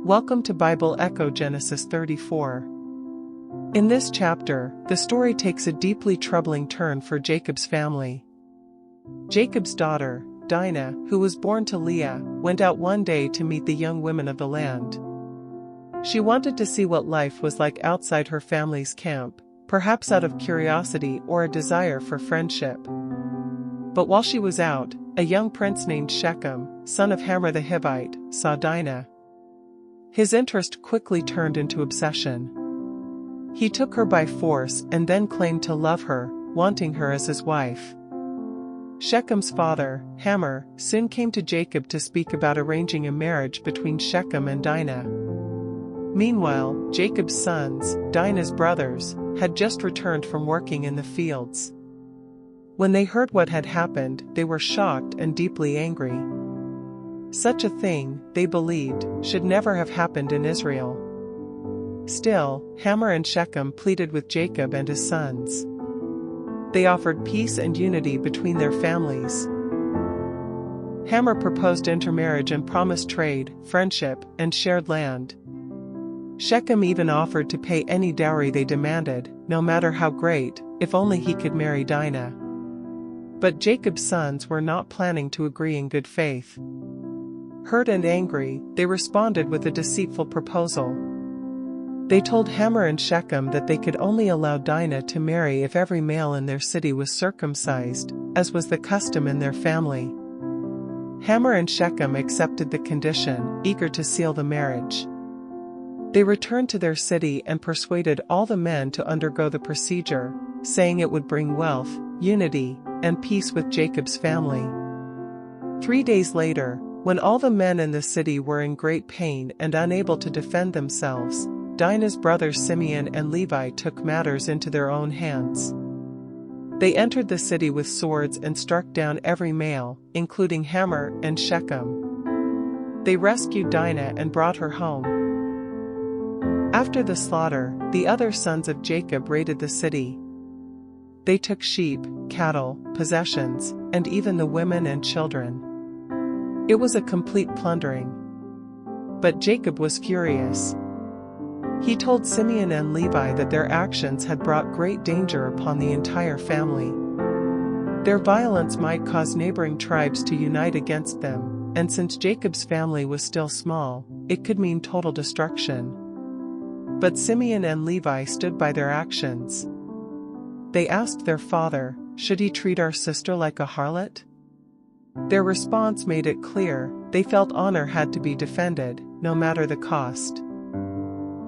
Welcome to Bible Echo Genesis 34. In this chapter, the story takes a deeply troubling turn for Jacob's family. Jacob's daughter, Dinah, who was born to Leah, went out one day to meet the young women of the land. She wanted to see what life was like outside her family's camp, perhaps out of curiosity or a desire for friendship. But while she was out, a young prince named Shechem, son of Hamor the Hivite, saw Dinah. His interest quickly turned into obsession. He took her by force and then claimed to love her, wanting her as his wife. Shechem's father, Hamor, soon came to Jacob to speak about arranging a marriage between Shechem and Dinah. Meanwhile, Jacob's sons, Dinah's brothers, had just returned from working in the fields. When they heard what had happened, they were shocked and deeply angry. Such a thing, they believed, should never have happened in Israel. Still, Hamor and Shechem pleaded with Jacob and his sons. They offered peace and unity between their families. Hamor proposed intermarriage and promised trade, friendship, and shared land. Shechem even offered to pay any dowry they demanded, no matter how great, if only he could marry Dinah. But Jacob's sons were not planning to agree in good faith. Hurt and angry, they responded with a deceitful proposal. They told Hamor and Shechem that they could only allow Dinah to marry if every male in their city was circumcised, as was the custom in their family. Hamor and Shechem accepted the condition, eager to seal the marriage. They returned to their city and persuaded all the men to undergo the procedure, saying it would bring wealth, unity, and peace with Jacob's family. 3 days later, when all the men in the city were in great pain and unable to defend themselves, Dinah's brothers Simeon and Levi took matters into their own hands. They entered the city with swords and struck down every male, including Hamor and Shechem. They rescued Dinah and brought her home. After the slaughter, the other sons of Jacob raided the city. They took sheep, cattle, possessions, and even the women and children. It was a complete plundering. But Jacob was furious. He told Simeon and Levi that their actions had brought great danger upon the entire family. Their violence might cause neighboring tribes to unite against them, and since Jacob's family was still small, it could mean total destruction. But Simeon and Levi stood by their actions. They asked their father, "Should he treat our sister like a harlot?" Their response made it clear, they felt honor had to be defended, no matter the cost.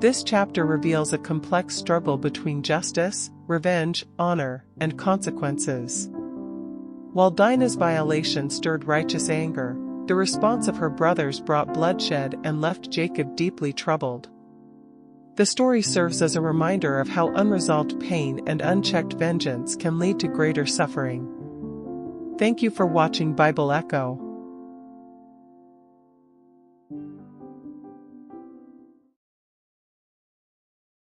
This chapter reveals a complex struggle between justice, revenge, honor, and consequences. While Dinah's violation stirred righteous anger, the response of her brothers brought bloodshed and left Jacob deeply troubled. The story serves as a reminder of how unresolved pain and unchecked vengeance can lead to greater suffering. Thank you for watching Bible Echo.